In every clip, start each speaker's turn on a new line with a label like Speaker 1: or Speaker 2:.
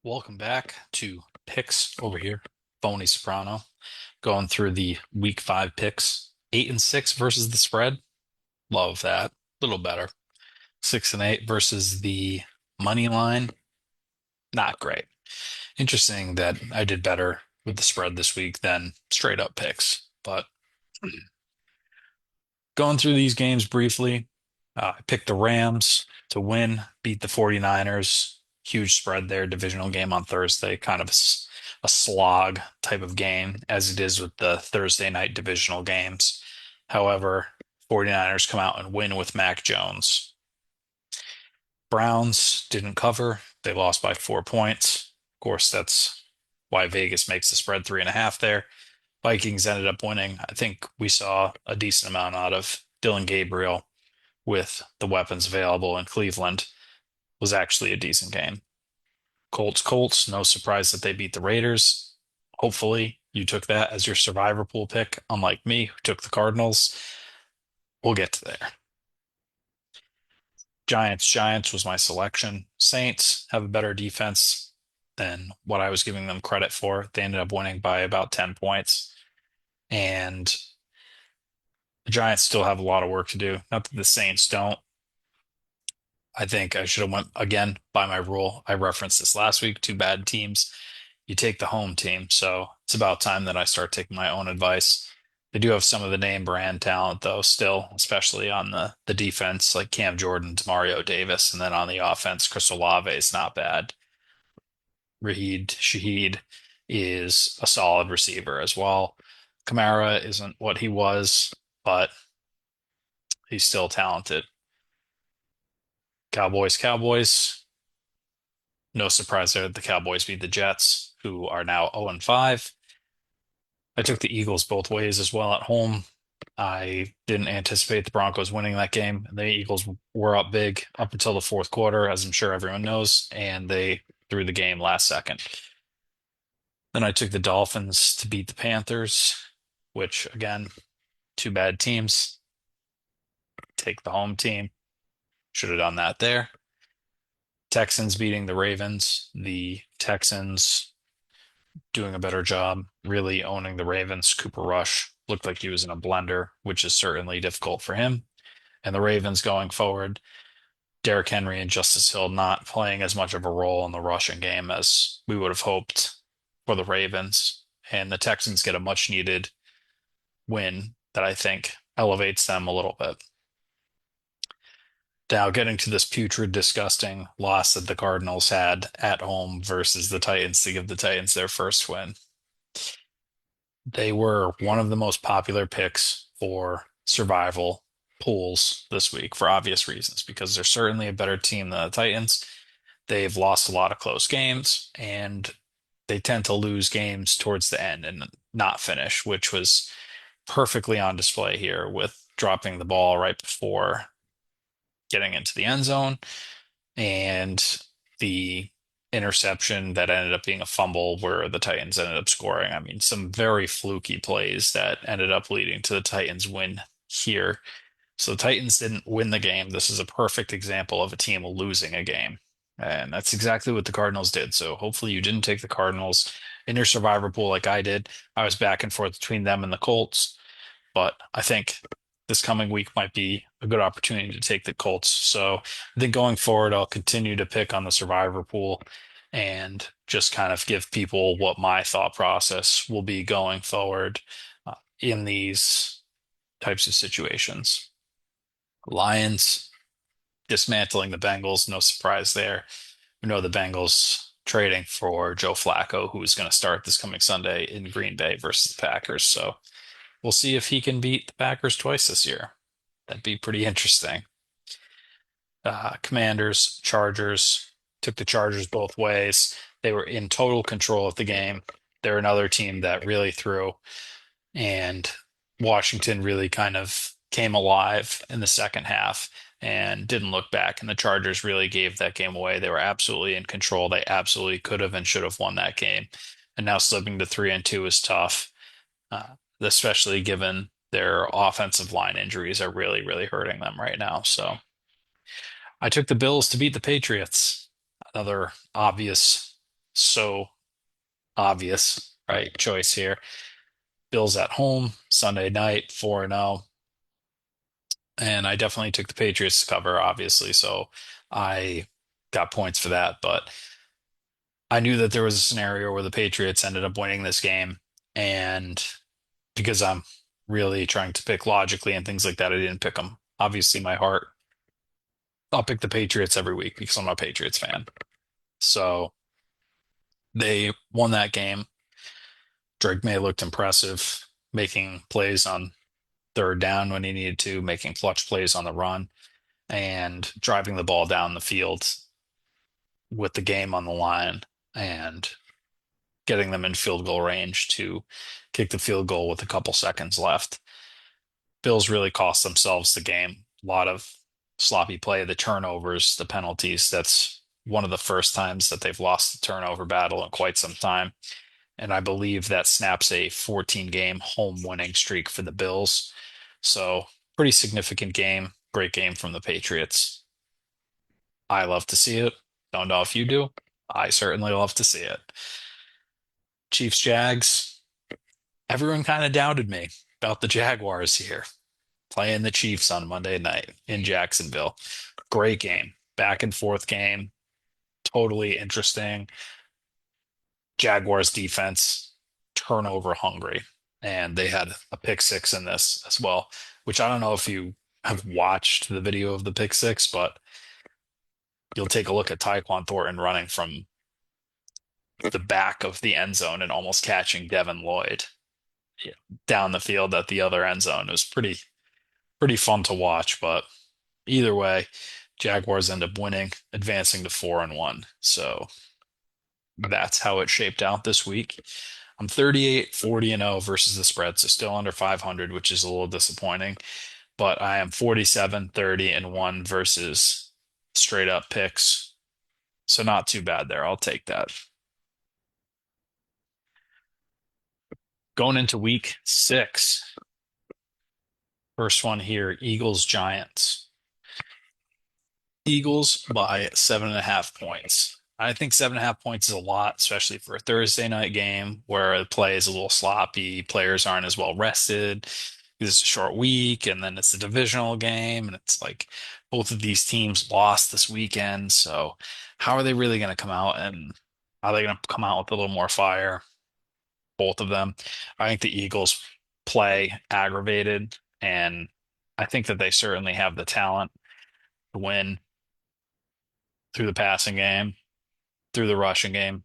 Speaker 1: Welcome back to picks over here. Phony Soprano going through the week five picks. 8-6 versus the spread. Love that. A little better. 6-8 versus the money line. Not great. Interesting that I did better with the spread this week than straight up picks. But going through these games briefly, I picked the Rams to win, beat the 49ers. Huge spread there, divisional game on Thursday, kind of a slog type of game as it is with the Thursday night divisional games. However, 49ers come out and win with Mac Jones. Browns didn't cover. They lost by 4 points. Of course, that's why Vegas makes the spread 3.5 there. Vikings ended up winning. I think we saw a decent amount out of Dylan Gabriel with the weapons available in Cleveland. Was actually a decent game. Colts, no surprise that they beat the Raiders. Hopefully, you took that as your survivor pool pick, unlike me, who took the Cardinals. We'll get to there. Giants was my selection. Saints have a better defense than what I was giving them credit for. They ended up winning by about 10 points. And the Giants still have a lot of work to do. Not that the Saints don't. I think I should have went again by my rule. I referenced this last week. Two bad teams. You take the home team. So it's about time that I start taking my own advice. They do have some of the name brand talent though, still, especially on the defense, like Cam Jordan, Mario Davis, and then on the offense, Chris Olave is not bad. Raheed Shaheed is a solid receiver as well. Kamara isn't what he was, but he's still talented. Cowboys. No surprise there. The Cowboys beat the Jets, who are now 0-5. I took the Eagles both ways as well at home. I didn't anticipate the Broncos winning that game. The Eagles were up big up until the fourth quarter, as I'm sure everyone knows, and they threw the game last second. Then I took the Dolphins to beat the Panthers, which, again, two bad teams. Take the home team. Should have done that there. Texans beating the Ravens. The Texans doing a better job, really owning the Ravens. Cooper Rush looked like he was in a blender, which is certainly difficult for him. And the Ravens going forward, Derrick Henry and Justice Hill not playing as much of a role in the rushing game as we would have hoped for the Ravens. And the Texans get a much needed win that I think elevates them a little bit. Now, getting to this putrid, disgusting loss that the Cardinals had at home versus the Titans to give the Titans their first win. They were one of the most popular picks for survival pools this week for obvious reasons, because they're certainly a better team than the Titans. They've lost a lot of close games, and they tend to lose games towards the end and not finish, which was perfectly on display here with dropping the ball right before getting into the end zone and the interception that ended up being a fumble where the Titans ended up scoring. I mean, some very fluky plays that ended up leading to the Titans win here. So the Titans didn't win the game. This is a perfect example of a team losing a game. And that's exactly what the Cardinals did. So hopefully you didn't take the Cardinals in your survivor pool like I did. I was back and forth between them and the Colts, but I think this coming week might be a good opportunity to take the Colts. So I think going forward, I'll continue to pick on the survivor pool and just kind of give people what my thought process will be going forward in these types of situations. Lions dismantling the Bengals, no surprise there. We know the Bengals trading for Joe Flacco, who is going to start this coming Sunday in Green Bay versus the Packers. So we'll see if he can beat the Packers twice this year. That'd be pretty interesting. Commanders, Chargers, took the Chargers both ways. They were in total control of the game. They're another team that really threw, and Washington really kind of came alive in the second half and didn't look back. And the Chargers really gave that game away. They were absolutely in control. They absolutely could have and should have won that game. And now slipping to 3-2 is tough, especially given their offensive line injuries are really, really hurting them right now. So I took the Bills to beat the Patriots. Another obvious So obvious, right? Choice here. Bills at home, Sunday night, 4-0. And I definitely took the Patriots to cover, obviously. So I got points for that. But I knew that there was a scenario where the Patriots ended up winning this game. And because I'm really trying to pick logically and things like that, I didn't pick them. Obviously, my heart, I'll pick the Patriots every week because I'm a Patriots fan. So they won that game. Drake May looked impressive, making plays on third down when he needed to, making clutch plays on the run, and driving the ball down the field with the game on the line and getting them in field goal range to kick the field goal with a couple seconds left. Bills really cost themselves the game. A lot of sloppy play, the turnovers, the penalties. That's one of the first times that they've lost the turnover battle in quite some time. And I believe that snaps a 14 game home winning streak for the Bills. So, pretty significant game. Great game from the Patriots. I love to see it. Don't know if you do. I certainly love to see it. Chiefs Jags. Everyone kind of doubted me about the Jaguars here, playing the Chiefs on Monday night in Jacksonville. Great game. Back and forth game. Totally interesting. Jaguars defense, turnover hungry. And they had a pick six in this as well, which I don't know if you have watched the video of the pick six, but you'll take a look at Tyquan Thornton running from the back of the end zone and almost catching Devin Lloyd, yeah, down the field at the other end zone. It was pretty fun to watch, but either way, Jaguars end up winning, advancing to 4-1. So that's how it shaped out this week. I'm 38, 40 and 0 versus the spread, so still under 500, which is a little disappointing. But I am 47, 30 and 1 versus straight up picks. So not too bad there. I'll take that. Going into week 6, first one here, Eagles Giants. Eagles by 7.5 points. I think 7.5 points is a lot, especially for a Thursday night game where the play is a little sloppy. Players aren't as well rested. It's a short week, and then it's a divisional game, and it's like both of these teams lost this weekend. So, how are they really going to come out, and are they going to come out with a little more fire? Both of them. I think the Eagles play aggravated, and I think that they certainly have the talent to win through the passing game, through the rushing game.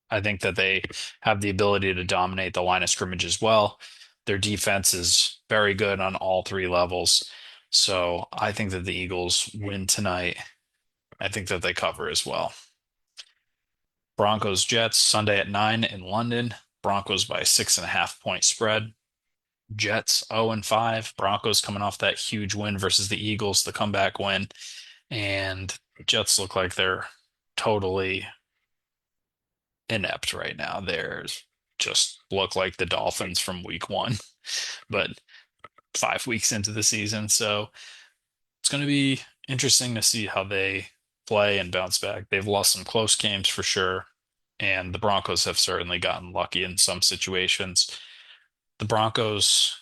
Speaker 1: I think that they have the ability to dominate the line of scrimmage as well. Their defense is very good on all three levels. So I think that the Eagles win tonight. I think that they cover as well. Broncos Jets Sunday at 9 in London. Broncos by 6.5 point spread. Jets 0 and 5. Broncos coming off that huge win versus the Eagles, the comeback win. And Jets look like they're totally inept right now. They're just look like the Dolphins from week 1, but 5 weeks into the season. So it's going to be interesting to see how they play and bounce back. They've lost some close games for sure, and the Broncos have certainly gotten lucky in some situations. The Broncos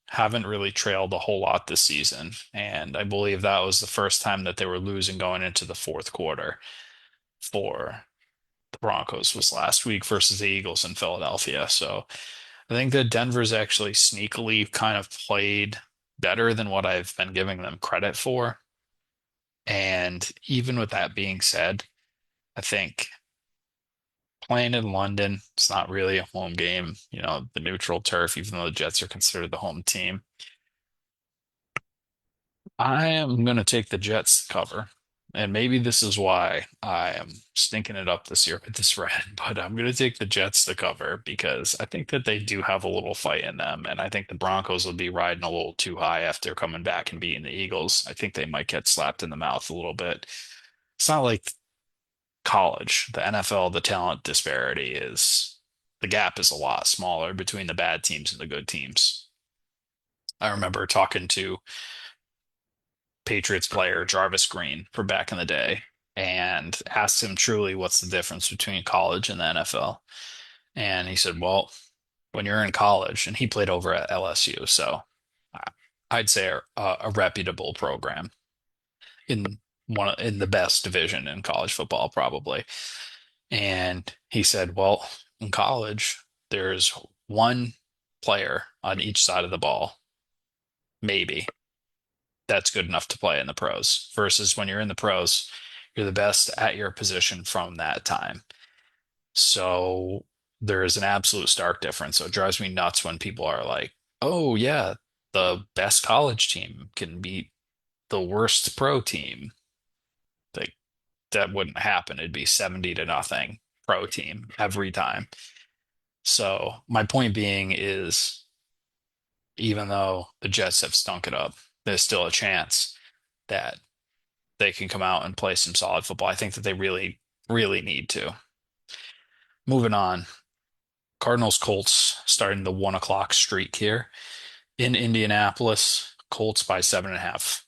Speaker 1: haven't really trailed a whole lot this season, and I believe that was the first time that they were losing going into the fourth quarter for the Broncos was last week versus the Eagles in Philadelphia. So I think that Denver's actually sneakily kind of played better than what I've been giving them credit for. And even with that being said, I think playing in London, it's not really a home game, the neutral turf, even though the Jets are considered the home team. I am going to take the Jets to cover. And maybe this is why I am stinking it up this year with this red, but I'm going to take the Jets to cover because I think that they do have a little fight in them. And I think the Broncos will be riding a little too high after coming back and beating the Eagles. I think they might get slapped in the mouth a little bit. It's not like college. The NFL, the talent disparity is, the gap is a lot smaller between the bad teams and the good teams. I remember talking to Patriots player Jarvis Green from back in the day. And and asked him truly what's the difference between college and the NFL. And he said, well, when you're in college, and he played over at LSU, so I- I'd say a reputable program in in the best division in college football, probably. And he said, well, in college, there's one player on each side of the ball, maybe, that's good enough to play in the pros, versus when you're in the pros, you're the best at your position from that time. So there is an absolute stark difference. So it drives me nuts when people are like, oh, yeah, the best college team can beat the worst pro team. Like, that wouldn't happen. It'd be 70 to nothing pro team every time. So my point being is, even though the Jets have stunk it up, there's still a chance that they can come out and play some solid football. I think that they really, really need to. Moving on, Cardinals Colts starting the 1 o'clock streak here in Indianapolis. Colts by 7.5.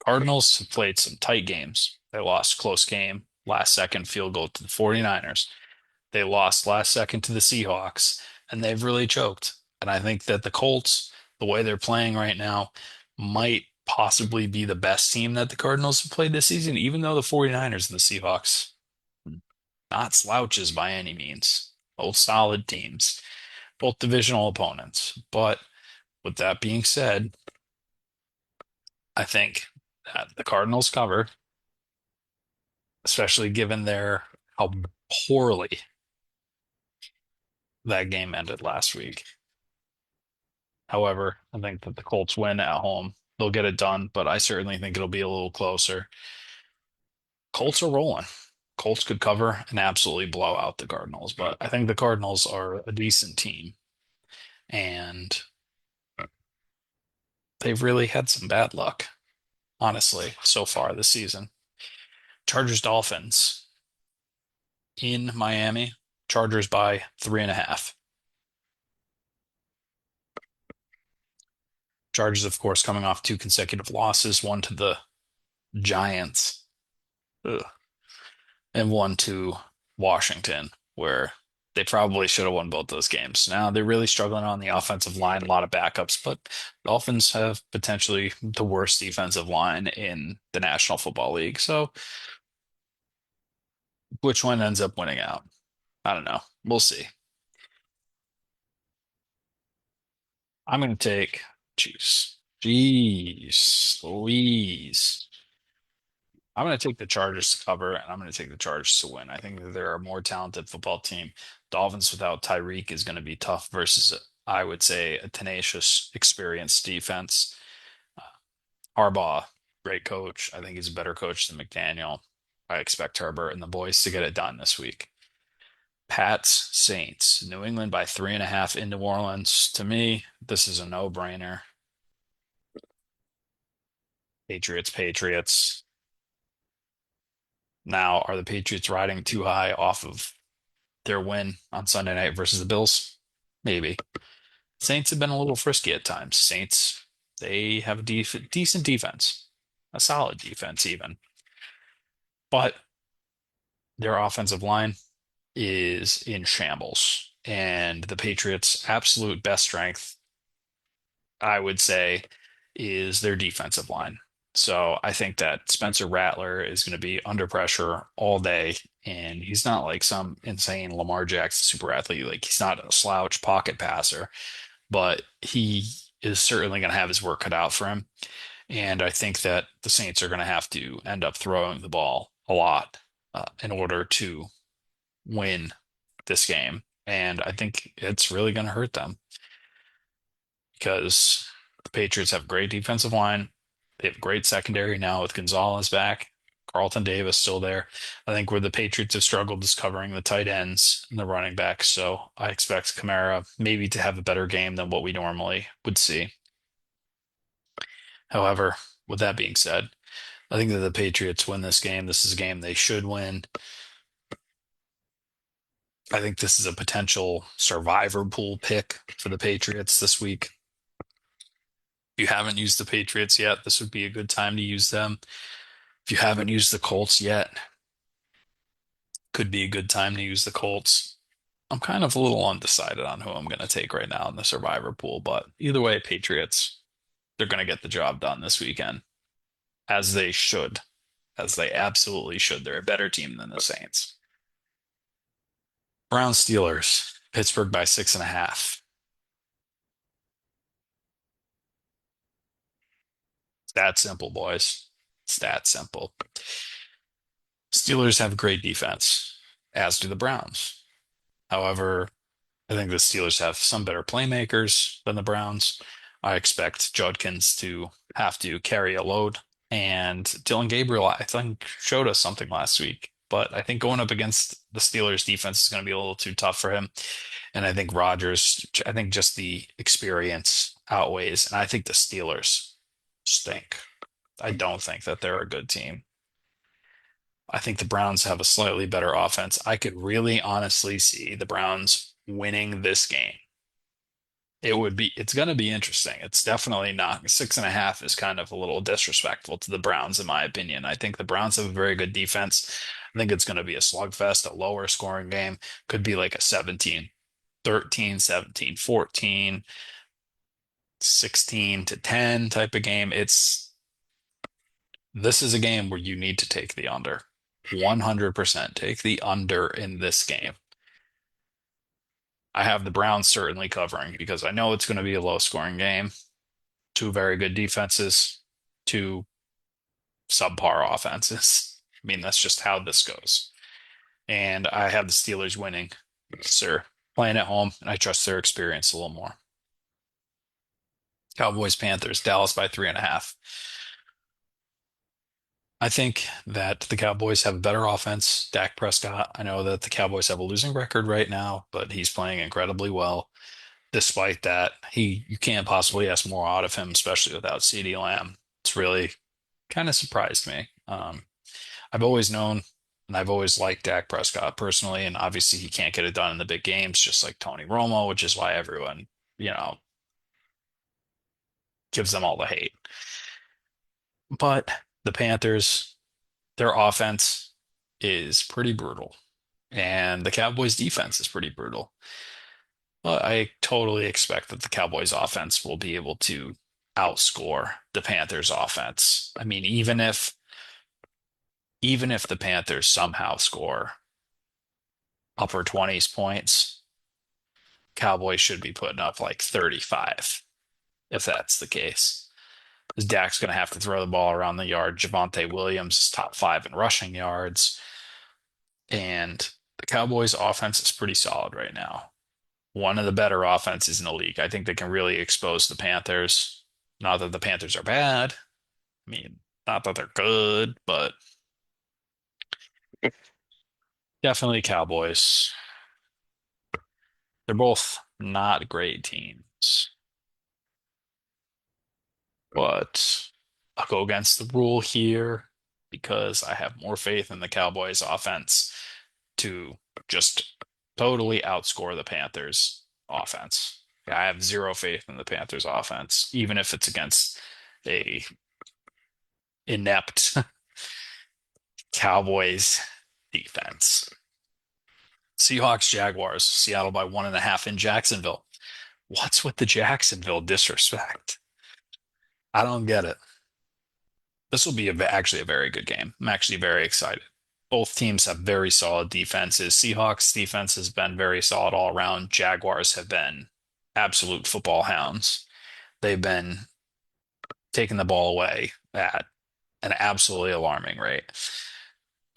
Speaker 1: Cardinals have played some tight games. They lost close game, last second field goal to the 49ers. They lost last second to the Seahawks, and they've really choked. And I think that the Colts, the way they're playing right now, might possibly be the best team that the Cardinals have played this season, even though the 49ers and the Seahawks, not slouches by any means. Both solid teams, both divisional opponents. But with that being said, I think that the Cardinals cover, especially given their how poorly that game ended last week. However, I think that the Colts win at home. They'll get it done, but I certainly think it'll be a little closer. Colts are rolling. Colts could cover and absolutely blow out the Cardinals, but I think the Cardinals are a decent team, and they've really had some bad luck, honestly, so far this season. Chargers Dolphins in Miami. Chargers by 3.5. Chargers, of course, coming off two consecutive losses, one to the Giants, ugh, and one to Washington, where they probably should have won both those games. Now they're really struggling on the offensive line, a lot of backups, but Dolphins have potentially the worst defensive line in the National Football League. So which one ends up winning out? I don't know. We'll see. I'm going to take, jeez, Louise. I'm going to take the Chargers to cover, and I'm going to take the Chargers to win. I think that they're a more talented football team. Dolphins without Tyreek is going to be tough versus, I would say, a tenacious, experienced defense. Uh, Harbaugh, great coach. I think he's a better coach than McDaniel. I expect Herbert and the boys to get it done this week. Pats, Saints, New England by 3.5 in New Orleans. To me, this is a no-brainer. Patriots, Patriots. Now, are the Patriots riding too high off of their win on Sunday night versus the Bills? Maybe. Saints have been a little frisky at times. Saints, they have a decent defense, a solid defense even, but their offensive line is in shambles. And the Patriots' absolute best strength, I would say, is their defensive line. So I think that Spencer Rattler is going to be under pressure all day, and he's not like some insane Lamar Jackson super athlete. Like, he's not a slouch pocket passer, but he is certainly going to have his work cut out for him. And I think that the Saints are going to have to end up throwing the ball a lot in order to win this game. And I think it's really going to hurt them because the Patriots have a great defensive line. They have a great secondary now with Gonzalez back. Carlton Davis still there. I think where the Patriots have struggled is covering the tight ends and the running backs. So I expect Kamara maybe to have a better game than what we normally would see. However, with that being said, I think that the Patriots win this game. This is a game they should win. I think this is a potential survivor pool pick for the Patriots this week. If you haven't used the Patriots yet, this would be a good time to use them. If you haven't used the Colts yet, Could be a good time to use the Colts. I'm kind of a little undecided on who I'm going to take right now in the survivor pool, but either way, Patriots, they're going to get the job done this weekend, as they should, as they absolutely should. They're a better team than the Saints. Browns Steelers, Pittsburgh by 6.5. It's that simple, boys. It's that simple. Steelers have great defense, as do the Browns. However, I think the Steelers have some better playmakers than the Browns. I expect Judkins to have to carry a load. And Dylan Gabriel, I think, showed us something last week. But I think going up against the Steelers defense is going to be a little too tough for him. And I think Rodgers, I think just the experience outweighs. And I think the Steelers stink. I don't think that they're a good team. I think the Browns have a slightly better offense. I could really honestly see the Browns winning this game. It's going to be interesting. It's definitely not. 6.5 is kind of a little disrespectful to the Browns, in my opinion. I think the Browns have a very good defense. I think it's going to be a slugfest, a lower scoring game. Could be like a 17-13, 17-14, 16-10 type of game. This is a game where you need to take the under. 100% take the under in this game. I have the Browns certainly covering because I know it's going to be a low scoring game. Two very good defenses, two subpar offenses. I mean, that's just how this goes. And I have the Steelers winning, sir. Playing at home, and I trust their experience a little more. Cowboys, Panthers, Dallas by 3.5. I think that the Cowboys have a better offense. Dak Prescott, I know that the Cowboys have a losing record right now, but he's playing incredibly well. Despite that, you can't possibly ask more out of him, especially without CeeDee Lamb. It's really kind of surprised me. I've always known and I've always liked Dak Prescott personally, and obviously he can't get it done in the big games, just like Tony Romo, which is why everyone, you know, gives them all the hate. But the Panthers, their offense is pretty brutal, and the Cowboys' defense is pretty brutal. Well, I totally expect that the Cowboys offense will be able to outscore the Panthers offense. I mean, even if the Panthers somehow score upper 20s points, Cowboys should be putting up like 35 if that's the case. Because Dak's going to have to throw the ball around the yard. Javonte Williams is top five in rushing yards. And the Cowboys offense is pretty solid right now. One of the better offenses in the league. I think they can really expose the Panthers. Not that the Panthers are bad. I mean, not that they're good, but definitely Cowboys. They're both not great teams, but I'll go against the rule here because I have more faith in the Cowboys offense to just totally outscore the Panthers offense. I have zero faith in the Panthers offense, even if it's against a inept Cowboys defense. Seahawks, Jaguars, Seattle by 1.5 in Jacksonville. What's with the Jacksonville disrespect? I don't get it. This will be actually a very good game. I'm actually very excited. Both teams have very solid defenses. Seahawks defense has been very solid all around. Jaguars have been absolute football hounds. They've been taking the ball away at an absolutely alarming rate.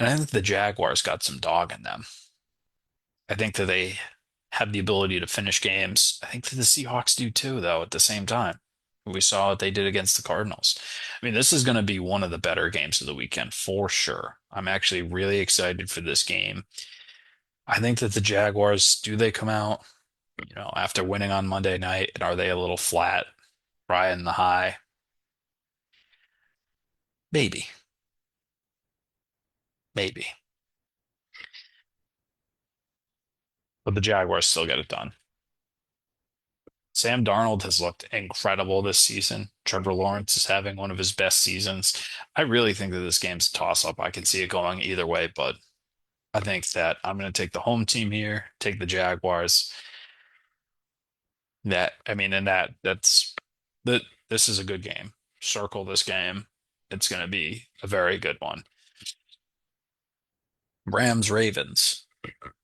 Speaker 1: And I think the Jaguars got some dog in them. I think that they have the ability to finish games. I think that the Seahawks do too, though, at the same time. We saw what they did against the Cardinals. I mean, this is going to be one of the better games of the weekend for sure. I'm actually really excited for this game. I think that the Jaguars, do they come out, after winning on Monday night, and are they a little flat, riding the high? Maybe, maybe. But the Jaguars still get it done. Sam Darnold has looked incredible this season. Trevor Lawrence is having one of his best seasons. I really think that this game's a toss-up. I can see it going either way, but I think that I'm going to take the home team here, take the Jaguars. And that this is a good game. Circle this game. It's going to be a very good one. Rams Ravens.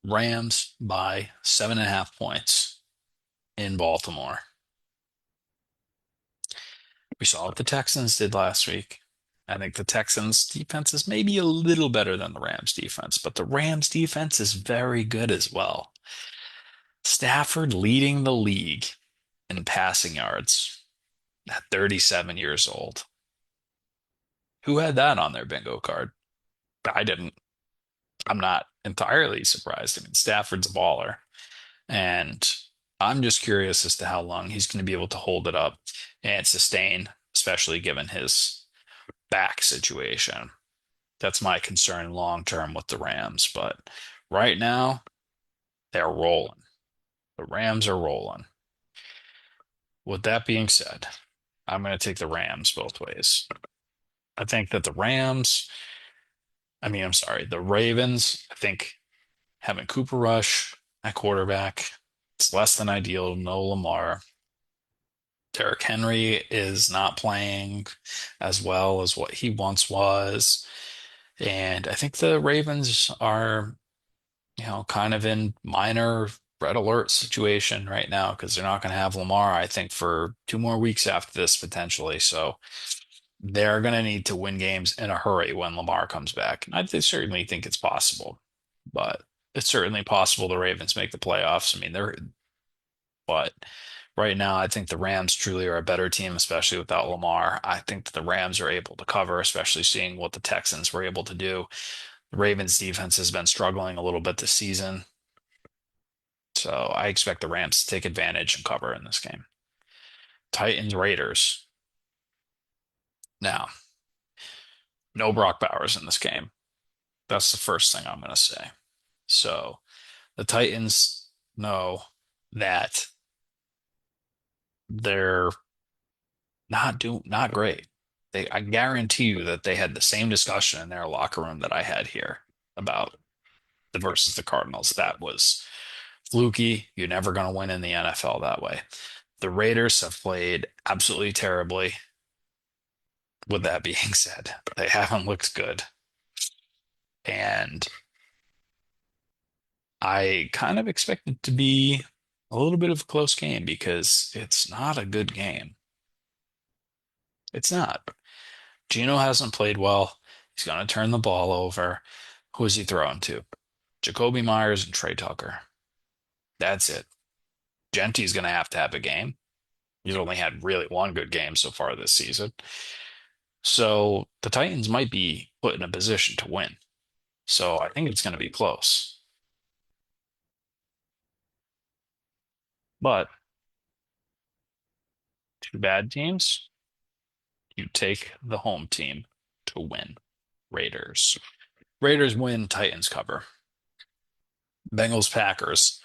Speaker 1: Rams by 7.5 points in Baltimore. We saw what the Texans did last week. I think the Texans defense is maybe a little better than the Rams defense, but the Rams defense is very good as well. Stafford leading the league in passing yards at 37 years old. Who had that on their bingo card? I didn't. I'm not entirely surprised. I mean, Stafford's a baller, and I'm just curious as to how long he's going to be able to hold it up and sustain, especially given his back situation. That's my concern long term with the Rams. But right now, they're rolling. The Rams are rolling. With that being said, I'm going to take the Rams both ways. I think that I'm sorry, the Ravens, I think having Cooper Rush at quarterback, it's less than ideal. No Lamar. Derrick Henry is not playing as well as what he once was. And I think the Ravens are, kind of in minor red alert situation right now because they're not going to have Lamar, I think, for 2 more weeks after this potentially. So they're going to need to win games in a hurry when Lamar comes back. And certainly think it's possible, but it's certainly possible the Ravens make the playoffs. I mean, but right now, I think the Rams truly are a better team, especially without Lamar. I think that the Rams are able to cover, especially seeing what the Texans were able to do. The Ravens defense has been struggling a little bit this season. So I expect the Rams to take advantage and cover in this game. Titans Raiders. Now, no Brock Bowers in this game. That's the first thing I'm going to say. So the Titans know that they're not great. I guarantee you that they had the same discussion in their locker room that I had here about the versus the Cardinals. That was fluky. You're never going to win in the NFL that way. The Raiders have played absolutely terribly. With that being said, they haven't looked good. And I kind of expect it to be a little bit of a close game because it's not a good game. It's not. Gino hasn't played well. He's going to turn the ball over. Who is he throwing to? Jacoby Myers and Trey Tucker. That's it. Genti's going to have a game. He's only had really one good game so far this season. So the Titans might be put in a position to win. So I think it's going to be close. But two bad teams, you take the home team to win. Raiders. Raiders win, Titans cover. Bengals Packers.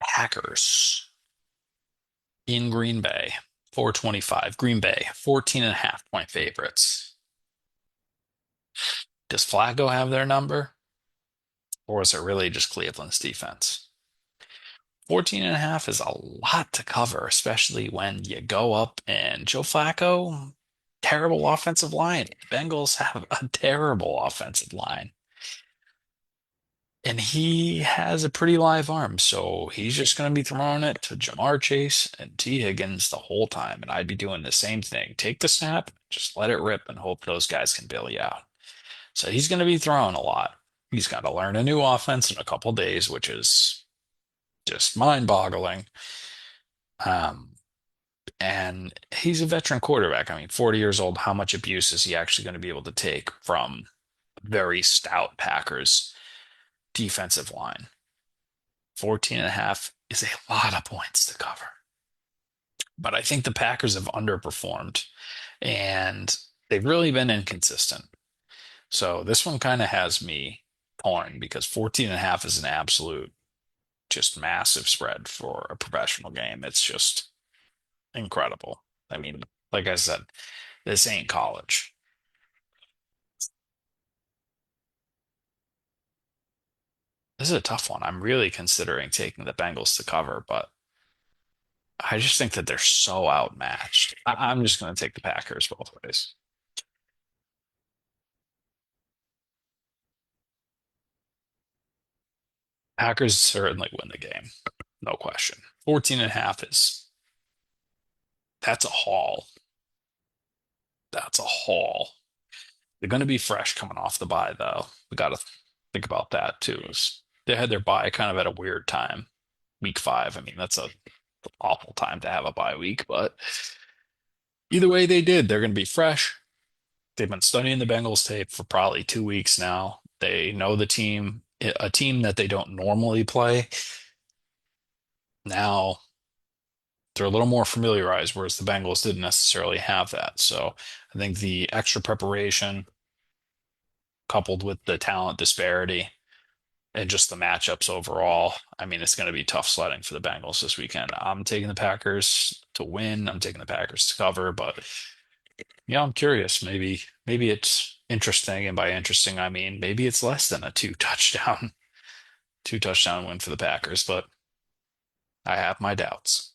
Speaker 1: Packers in Green Bay. 425. Green Bay, 14.5 point favorites. Does Flacco have their number? Or is it really just Cleveland's defense? 14.5 is a lot to cover, especially when you go up and Joe Flacco, terrible offensive line. Bengals have a terrible offensive line. And he has a pretty live arm, so he's just going to be throwing it to Jamar Chase and T. Higgins the whole time. And I'd be doing the same thing. Take the snap, just let it rip, and hope those guys can bail you out. So he's going to be throwing a lot. He's got to learn a new offense in a couple days, which is just mind-boggling. Um, and he's a veteran quarterback. I mean, 40 years old. How much abuse is he actually going to be able to take from very stout Packers defensive line? 14.5 is a lot of points to cover. But I think the Packers have underperformed and they've really been inconsistent. So this one kind of has me torn because 14.5 is an absolute just massive spread for a professional game. It's just incredible. I mean, like I said, this ain't college. This is a tough one. I'm really considering taking the Bengals to cover, but I just think that they're so outmatched. I'm just going to take the Packers both ways. Packers certainly win the game, no question. 14 and a half is that's a haul. That's a haul. They're going to be fresh coming off the bye, though. We got to think about that too. They had their bye kind of at a weird time, week 5. I mean, that's a awful time to have a bye week, but either way they did, they're going to be fresh. They've been studying the Bengals tape for probably 2 weeks now. They know the team, a team that they don't normally play. Now they're a little more familiarized, whereas the Bengals didn't necessarily have that. So I think the extra preparation coupled with the talent disparity and just the matchups overall, I mean, it's going to be tough sledding for the Bengals this weekend. I'm taking the Packers to win. I'm taking the Packers to cover, but yeah, I'm curious. Maybe it's interesting, and by interesting, I mean maybe it's less than a two touchdown win for the Packers, but I have my doubts.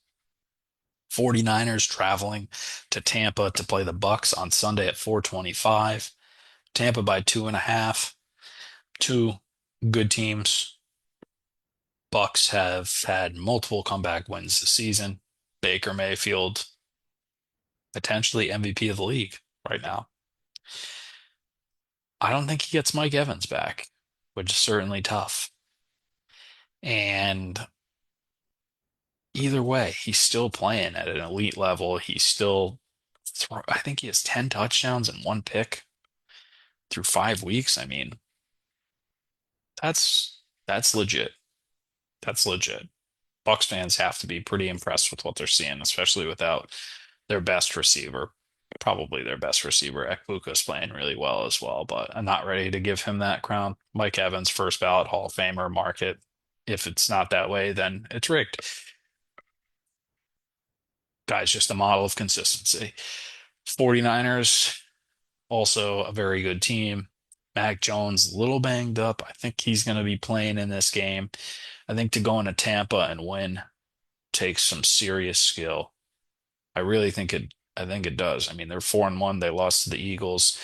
Speaker 1: 49ers traveling to Tampa to play the Bucks on Sunday at 4:25. Tampa by 2.5. Two good teams. Bucks have had multiple comeback wins this season. Baker Mayfield, potentially MVP of the league right now. I don't think he gets Mike Evans back, which is certainly tough. And either way, he's still playing at an elite level. I think he has 10 touchdowns and one pick through 5 weeks. I mean, that's legit. That's legit. Bucks fans have to be pretty impressed with what they're seeing, especially without their best receiver, probably their best receiver. Ekbuka's playing really well as well, but I'm not ready to give him that crown. Mike Evans, first ballot Hall of Famer, mark it. If it's not that way, then it's rigged. Guy's just a model of consistency. 49ers, also a very good team. Mac Jones, a little banged up. I think he's going to be playing in this game. I think to go into Tampa and win takes some serious skill. I think it does. I mean, they're 4-1. They lost to the Eagles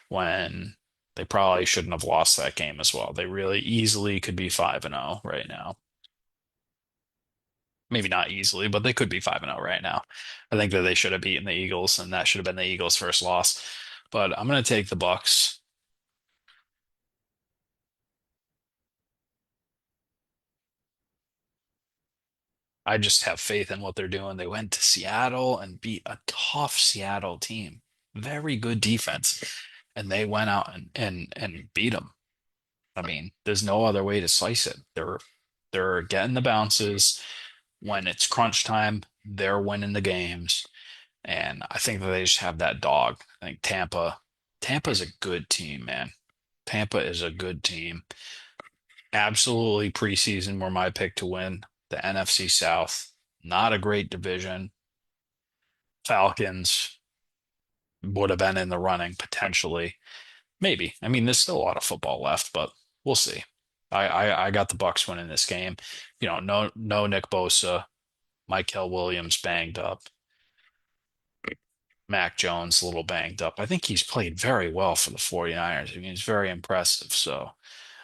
Speaker 1: when they probably shouldn't have lost that game as well. They really easily could be 5-0 right now. Maybe not easily, but they could be 5-0 right now. I think that they should have beaten the Eagles, and that should have been the Eagles' first loss. But I'm going to take the Bucks. I just have faith in what they're doing. They went to Seattle and beat a tough Seattle team. Very good defense. And they went out and beat them. I mean, there's no other way to slice it. They're getting the bounces. When it's crunch time, they're winning the games. And I think that they just have that dog. I think Tampa's a good team, man. Tampa is a good team. Absolutely preseason were my pick to win the NFC South. Not a great division. Falcons would have been in the running potentially. Maybe. I mean, there's still a lot of football left, but we'll see. I got the Bucks winning this game. No Nick Bosa, Michael Williams banged up, Mac Jones a little banged up. I think he's played very well for the 49ers. I mean, he's very impressive. So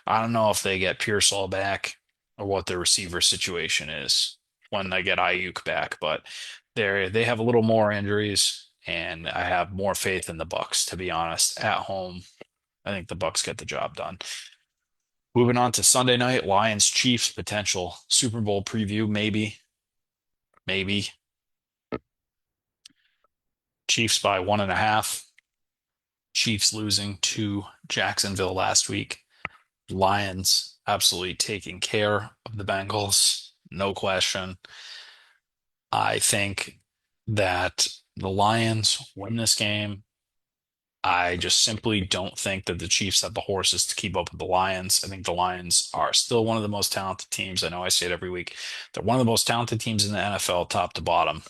Speaker 1: I don't know if they get Pearsall back or what the receiver situation is when they get Ayuk back, but they have a little more injuries, and I have more faith in the Bucks, to be honest. At home, I think the Bucks get the job done. Moving on to Sunday night, Lions Chiefs potential Super Bowl preview, maybe, maybe. Chiefs by 1.5. Chiefs losing to Jacksonville last week. Lions absolutely taking care of the Bengals, no question. I think that the Lions win this game. I just simply don't think that the Chiefs have the horses to keep up with the Lions. I think the Lions are still one of the most talented teams. I know I say it every week. They're one of the most talented teams in the NFL, top to bottom.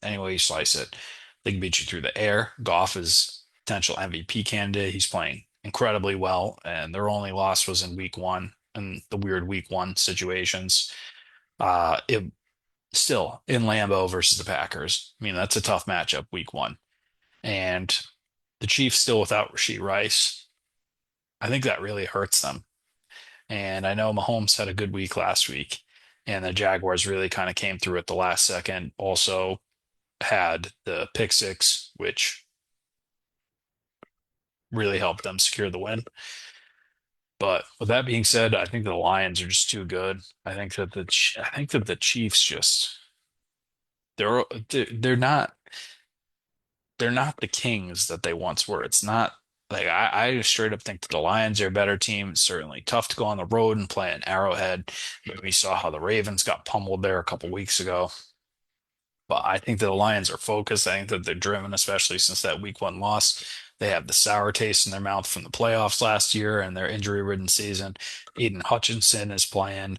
Speaker 1: Any way you slice it, they can beat you through the air. Goff is potential MVP candidate. He's playing incredibly well, and their only loss was in week 1 and the weird week one situations. It still in Lambeau versus the Packers. I mean, that's a tough matchup week one. And the Chiefs still without Rashee Rice. I think that really hurts them. And I know Mahomes had a good week last week, and the Jaguars really kind of came through at the last second. Also had the pick six, which really helped them secure the win. But with that being said, I think the Lions are just too good. I think that the Chiefs just they're not they're not the Kings that they once were. It's not like I straight up think that the Lions are a better team. It's certainly tough to go on the road and play an Arrowhead. But we saw how the Ravens got pummeled there a couple weeks ago. But I think that the Lions are focused. I think that they're driven, especially since that week one loss. They have the sour taste in their mouth from the playoffs last year and their injury-ridden season. Aiden Hutchinson is playing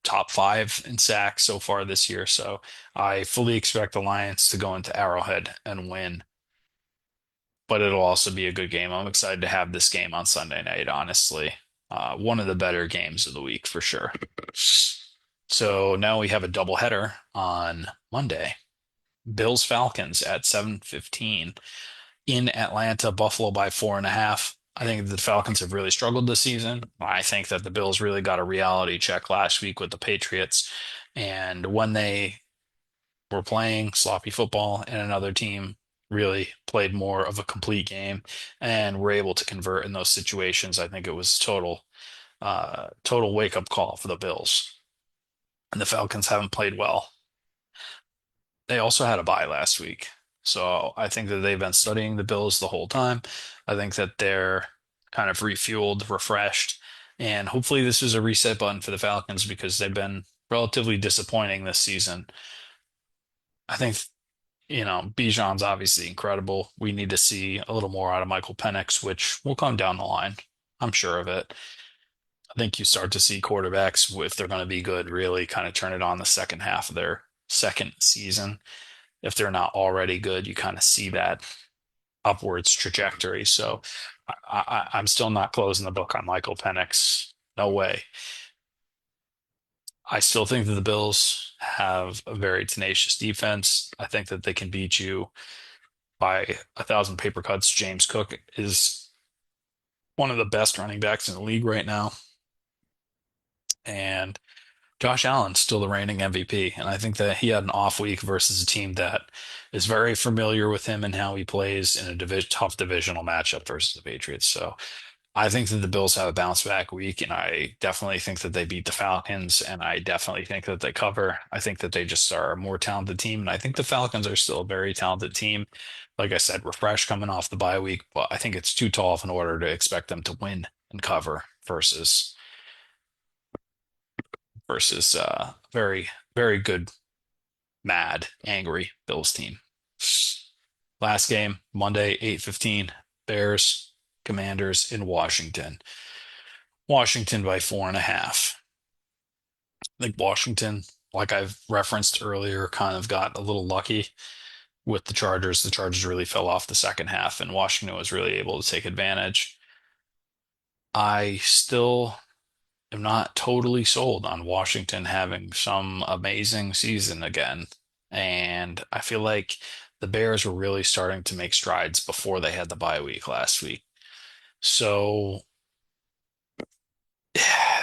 Speaker 1: top five in sacks so far this year. So I fully expect the Lions to go into Arrowhead and win, but it'll also be a good game. I'm excited to have this game on Sunday night, honestly. One of the better games of the week for sure. So now we have a doubleheader on Monday. Bills Falcons at 7:15 in Atlanta, Buffalo by 4.5. I think the Falcons have really struggled this season. I think that the Bills really got a reality check last week with the Patriots. And when they were playing sloppy football and another team really played more of a complete game and were able to convert in those situations, I think it was total wake up call for the Bills. And the Falcons haven't played well. They also had a bye last week. So I think that they've been studying the Bills the whole time. I think that they're kind of refueled, refreshed, and hopefully this is a reset button for the Falcons because they've been relatively disappointing this season. I think, Bijan's obviously incredible. We need to see a little more out of Michael Penix, which will come down the line. I'm sure of it. I think you start to see quarterbacks, if they're going to be good, really kind of turn it on the second half of their second season. If they're not already good, you kind of see that upwards trajectory. So I'm still not closing the book on Michael Penix. No way. I still think that the Bills have a very tenacious defense. I think that they can beat you by 1,000 paper cuts. James Cook is one of the best running backs in the league right now. And Josh Allen's still the reigning MVP. And I think that he had an off week versus a team that is very familiar with him and how he plays in a tough divisional matchup versus the Patriots. So I think that the Bills have a bounce back week, and I definitely think that they beat the Falcons, and I definitely think that they cover. I think that they just are a more talented team, and I think the Falcons are still a very talented team. Like I said, refreshed coming off the bye week, but I think it's too tall of an order to expect them to win and cover versus very, very good, mad, angry Bills team. Last game, Monday, 8:15, Bears, Commanders in Washington. Washington by 4.5. I think Washington, like I've referenced earlier, kind of got a little lucky with the Chargers. The Chargers really fell off the second half, and Washington was really able to take advantage. I still am not totally sold on Washington having some amazing season again. And I feel like the Bears were really starting to make strides before they had the bye week last week. So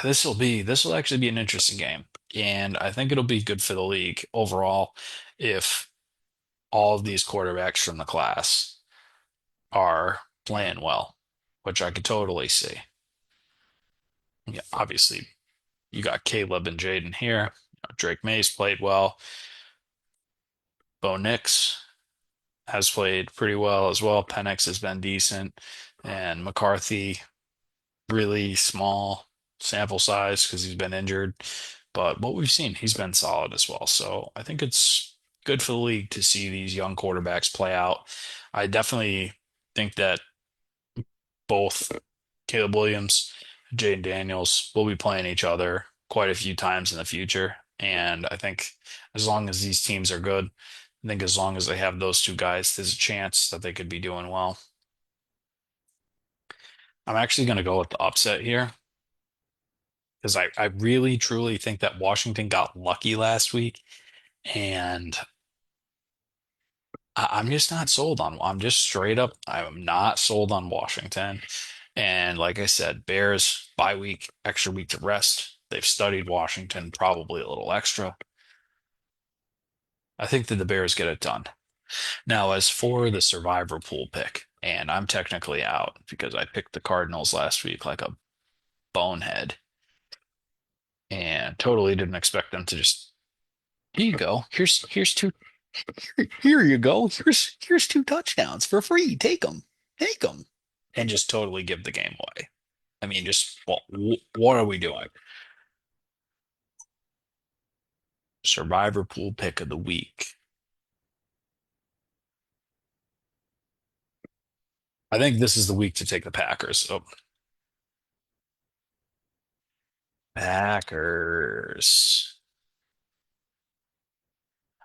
Speaker 1: this will actually be an interesting game. And I think it'll be good for the league overall if all of these quarterbacks from the class are playing well, which I could totally see. Yeah, obviously, you got Caleb and Jaden here. Drake Mays played well. Bo Nix has played pretty well as well. Penix has been decent. And McCarthy, really small sample size because he's been injured. But what we've seen, he's been solid as well. So I think it's good for the league to see these young quarterbacks play out. I definitely think that both Caleb Williams, Jaden Daniels will be playing each other quite a few times in the future. And I think as long as these teams are good, I think as long as they have those two guys, there's a chance that they could be doing well. I'm actually going to go with the upset here. because I really truly think that Washington got lucky last week, and I'm just not sold on. I'm just straight up. I'm not sold on Washington. And like I said, Bears bye week, extra week to rest. They've studied Washington probably a little extra. I think that the Bears get it done. Now, as for the survivor pool pick, and I'm technically out because I picked the Cardinals last week like a bonehead and totally didn't expect them to just, here you go. Here's two. Here you go. Here's two touchdowns for free. Take them. Take them. And just totally give the game away. I mean, just what are we doing? Survivor pool pick of the week. I think this is the week to take the Packers. So Packers.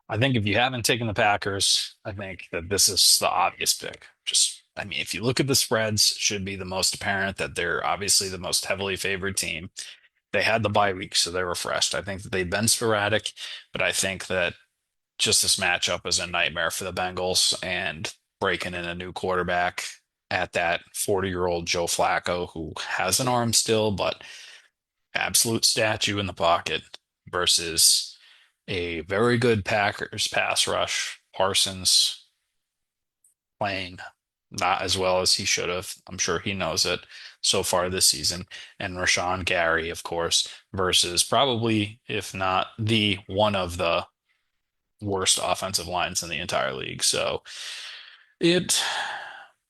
Speaker 1: I think if you haven't taken the Packers, I think that this is the obvious pick. Just, I mean, if you look at the spreads, it should be the most apparent that they're obviously the most heavily favored team. They had the bye week, so they're refreshed. I think that they've been sporadic, but I think that just this matchup is a nightmare for the Bengals and breaking in a new quarterback at that 40-year-old Joe Flacco, who has an arm still, but absolute statue in the pocket versus a very good Packers pass rush. Parsons playing not as well as he should have. I'm sure he knows it so far this season. And Rashawn Gary, of course, versus probably, if not the one of the worst offensive lines in the entire league. So it,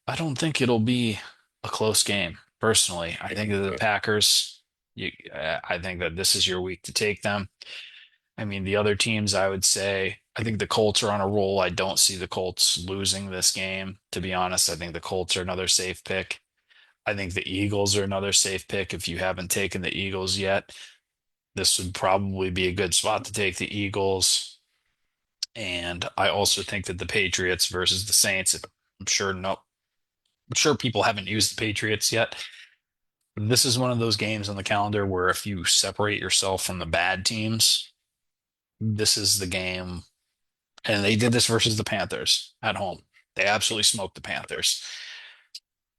Speaker 1: I don't think it'll be a close game. Personally, I think that the Packers. I think that this is your week to take them. I mean, the other teams, I would say, I think the Colts are on a roll. I don't see the Colts losing this game, to be honest. I think the Colts are another safe pick. I think the Eagles are another safe pick. If you haven't taken the Eagles yet, this would probably be a good spot to take the Eagles. And I also think that the Patriots versus the Saints, I'm sure I'm sure people haven't used the Patriots yet. This is one of those games on the calendar where if you separate yourself from the bad teams, this is the game. And they did this versus the Panthers at home. They absolutely smoked the Panthers.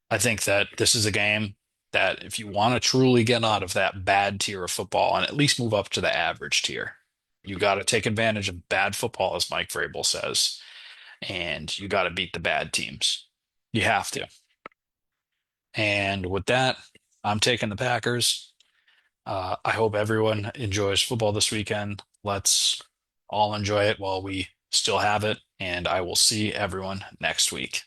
Speaker 1: I think that this is a game that if you want to truly get out of that bad tier of football and at least move up to the average tier, you got to take advantage of bad football, as Mike Vrabel says, and you got to beat the bad teams. You have to. And with that, I'm taking the Packers. I hope everyone enjoys football this weekend. Let's all enjoy it while we still have it, and I will see everyone next week.